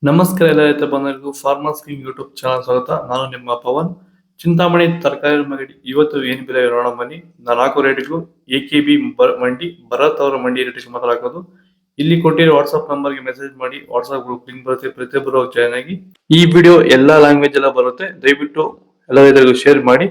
ನಮಸ್ಕಾರ ಎಲ್ಲ ರೈತ ಬಂಧುಗಳಿಗೂ ಫಾರ್ಮರ್ಸ್ ಕಿಂಗ್ ಯೂಟ್ಯೂಬ್ ಚಾನಲ್ ಸ್ವಾಗತ. ನಾನು ನಿಮ್ಮ ಪವನ್. ಚಿಂತಾಮಣಿ ತರಕಾರಿ ಮಂಡಿ ಇವತ್ತು ಏನ್ ಬೆಲೆ ನೋಡೋಣ ಬನ್ನಿ. ನಾಲ್ಕು ರೇಟ್ಗಳು ಎಕೆಬಿ ಮಂಡಿ, ಭರತ್ ಅವರ ಮಂಡಿ ರೇಟ್ ಮಾತಾಡೋದು. ಇಲ್ಲಿ ಕೊಟ್ಟಿರೋ ವಾಟ್ಸ್ಆಪ್ ನಂಬರ್ಗೆ ಮೆಸೇಜ್ ಮಾಡಿ. ವಾಟ್ಸ್ಆಪ್ ಗ್ರೂಪ್ ಲಿಂಕ್ ಬರುತ್ತೆ, ಪ್ರತಿಯೊಬ್ಬರು ಜಾಯ್ನ್ ಆಗಿ. ಈ ವಿಡಿಯೋ ಎಲ್ಲಾ ಲ್ಯಾಂಗ್ವೇಜ್ ಎಲ್ಲ ಬರುತ್ತೆ, ದಯವಿಟ್ಟು ಎಲ್ಲ ರೈತರಿಗೂ ಶೇರ್ ಮಾಡಿ.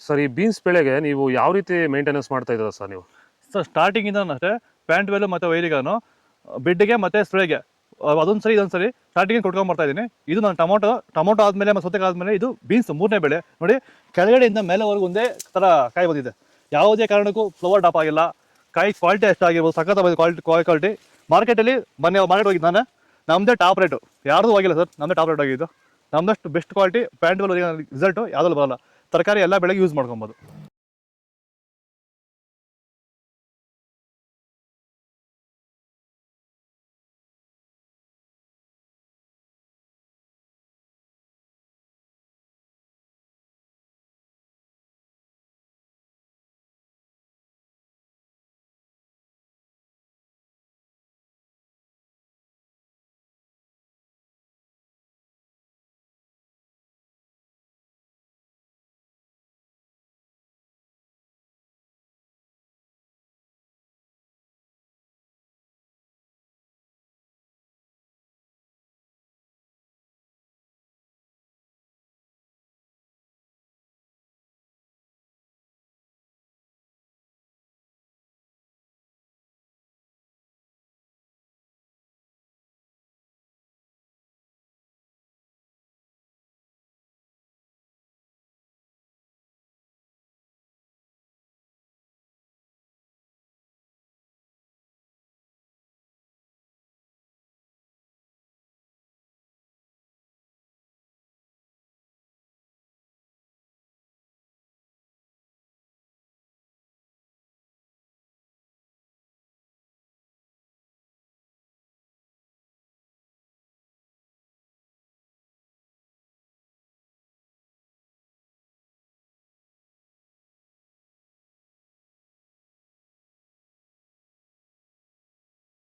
ಸರ್, ಈ ಬೀನ್ಸ್ ಬೆಳೆಗೆ ನೀವು ಯಾವ ರೀತಿ ಮೇಂಟೆನೆನ್ಸ್ ಮಾಡ್ತಾ ಇದ್ದೀರಾ ಸರ್ ನೀವು? ಸರ್ ಸ್ಟಾರ್ಟಿಂಗಿಂದ ಅಷ್ಟೇ ಪ್ಯಾಂಟ್ ವೆಲ್ಲು ಮತ್ತು ವೈರಿಗಾನು ಬಿಡ್ಡಿಗೆ ಮತ್ತು ಸ್ಪ್ರೇಗೆ ಅದೊಂದು ಸರಿ ಇದೊಂದು ಸರಿ ಸ್ಟಾರ್ಟಿಂಗ್ ಕೊಟ್ಕೊಂಡ್ಬರ್ತಾ ಇದ್ದೀನಿ. ಇದು ನಾನು ಟೊಮೊಟೊ ಆದಮೇಲೆ ಮತ್ತು ಸೌತೆಕಾಯಿ ಆದಮೇಲೆ ಇದು ಬೀನ್ಸ್ ಮೂರನೇ ಬೆಳೆ. ನೋಡಿ, ಕೆಳಗಡೆಯಿಂದ ಮೇಲೆವರೆಗೂ ಒಂದೇ ಥರ ಕಾಯಿ ಬಂದಿದೆ. ಯಾವುದೇ ಕಾರಣಕ್ಕೂ ಫ್ಲವರ್ ಟಾಪ್ ಆಗಿಲ್ಲ. ಕಾಯಿ ಕ್ವಾಲಿಟಿ ಎಷ್ಟಾಗಿರ್ಬೋದು, ಸಖತ್ ಕ್ವಾಲಿಟಿ. ಮಾರ್ಕೆಟಲ್ಲಿ ಮಾರ್ಕೆಟ್ ಹೋಗಿದ್ದು ನಾನು, ನಮ್ಮದೇ ಟಾಪ್ ರೇಟು, ಯಾರ್ದು ಹೋಗಿಲ್ಲ ಸರ್, ನಮ್ಮದೇ ಟಾಪ್ ರೇಟ್ ಆಗಿದ್ದು. ನಮ್ಮದಷ್ಟು best quality plant well result ಯಾವುದಲ್ಲೂ ಬರೋಲ್ಲ. ತರಕಾರಿ ಎಲ್ಲ ಬೆಳೆಗೆ ಯೂಸ್ ಮಾಡ್ಕೊಬೋದು.